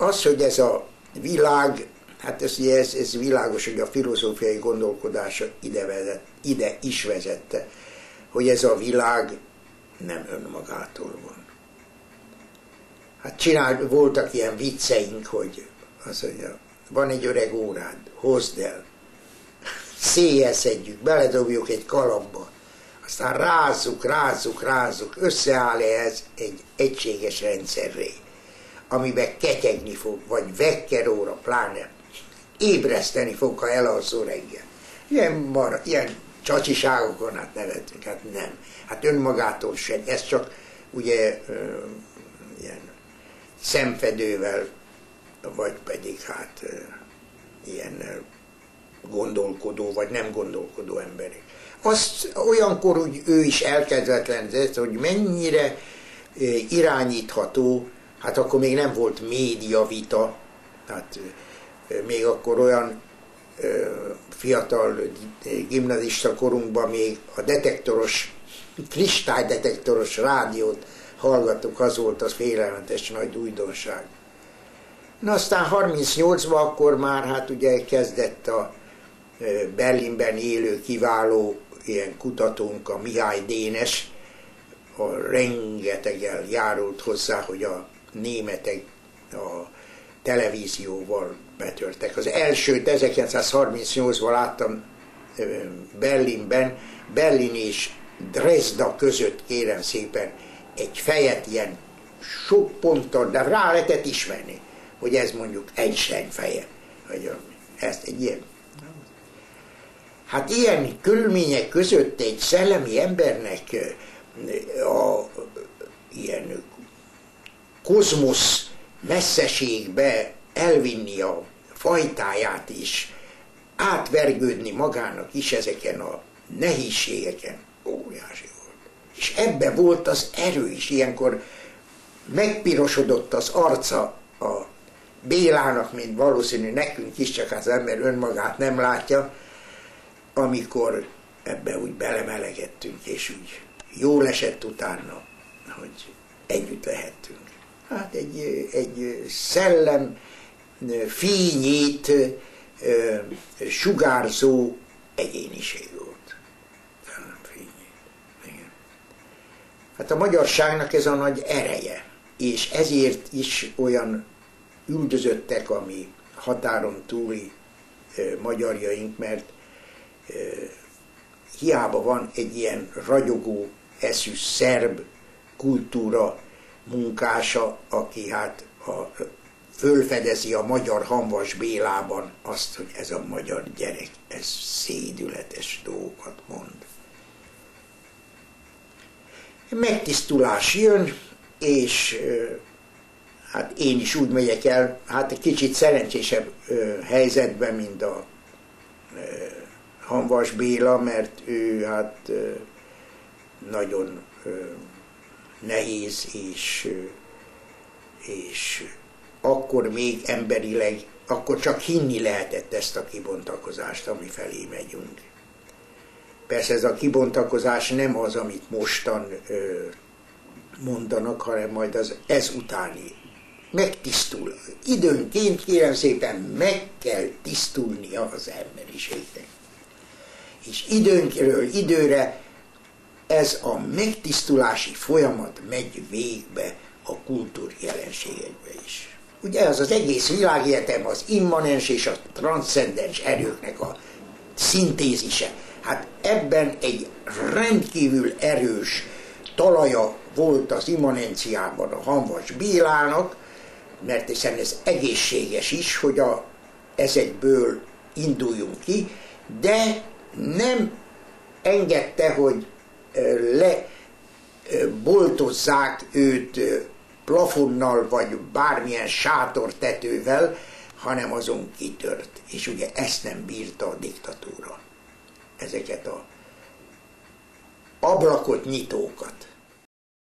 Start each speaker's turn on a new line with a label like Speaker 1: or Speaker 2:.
Speaker 1: az, hogy ez a világ, hát ez világos, hogy a filozófiai gondolkodása ide is vezette, hogy ez a világ nem önmagától van. Hát voltak ilyen vicceink, hogy azt mondja, van egy öreg órád, hozd el, széjjelszedjük, beledobjuk egy kalapba, aztán rázzuk, összeáll ez egy egységes rendszerré, amiben ketyegni fog, vagy vekkeróra, pláne ébreszteni fog, ha elalszol reggel. Ilyen csacsiságokon hát nevetünk, hát nem. Hát önmagától sem, ez csak ugye ilyen szemfedővel, vagy pedig hát ilyen gondolkodó, vagy nem gondolkodó emberek. Azt olyankor úgy ő is elkedvetlenedett, hogy mennyire irányítható, hát akkor még nem volt médiavita, hát még akkor olyan fiatal gimnazista korunkban még a kristálydetektoros rádiót hallgattuk, az volt az félelmetes nagy újdonság. Na aztán 38-ban akkor már hát ugye kezdett a Berlinben élő kiváló ilyen kutatónk, a Mihály Dénes, rengeteggel járult hozzá, hogy a németek a televízióval betörtek. Az elsőt 1938-ban láttam Berlinben, Berlin és Dresda között, kérem szépen, egy fejet ilyen sok ponttal, de rá lehetett ismerni, hogy ez mondjuk Einstein feje, vagy ezt egy ilyen. Hát ilyen körülmények között egy szellemi embernek ilyen kozmosz messzeségbe elvinni a fajtáját is, átvergődni magának is ezeken a nehézségeken, óriási volt. És ebbe volt az erő is, ilyenkor megpirosodott az arca a Bélának, mint valószínű nekünk is, csak az ember önmagát nem látja, amikor ebbe úgy belemelegettünk, és úgy jól esett utána, hogy együtt lehettünk. Hát egy szellem fényét sugárzó egyéniség volt. Szellem fényét. Igen. Hát a magyarságnak ez a nagy ereje, és ezért is olyan üldözöttek a mi határon túli magyarjaink, mert hiába van egy ilyen ragyogó eszű szerb kultúra munkása, aki hát fölfedezi a magyar Hamvas Bélában azt, hogy ez a magyar gyerek, ez szédületes dolgokat mond. Megtisztulás jön, és hát én is úgy megyek el, hát egy kicsit szerencsésebb helyzetben, mint a Hamvas Béla, mert ő hát nagyon nehéz, és akkor még emberileg, akkor csak hinni lehetett ezt a kibontakozást, ami felé megyünk. Persze ez a kibontakozás nem az, amit mostan mondanak, hanem majd az ezutáni. Megtisztul. Időnként, kérem szépen, meg kell tisztulnia az emberiségnek. És időnkről időre ez a megtisztulási folyamat megy végbe a kultúrjelenségekbe is. Ugye ez az egész világegyetem az immanens és a transzcendens erőknek a szintézise. Hát ebben egy rendkívül erős talaja volt az immanenciában a Hamvas Bélának, mert hiszen ez egészséges is, hogy ezekből induljunk ki, de nem engedte, hogy leboltozzák őt plafonnal, vagy bármilyen sátortetővel, hanem azon kitört. És ugye ezt nem bírta a diktatúra. Ezeket a ablakot nyitókat.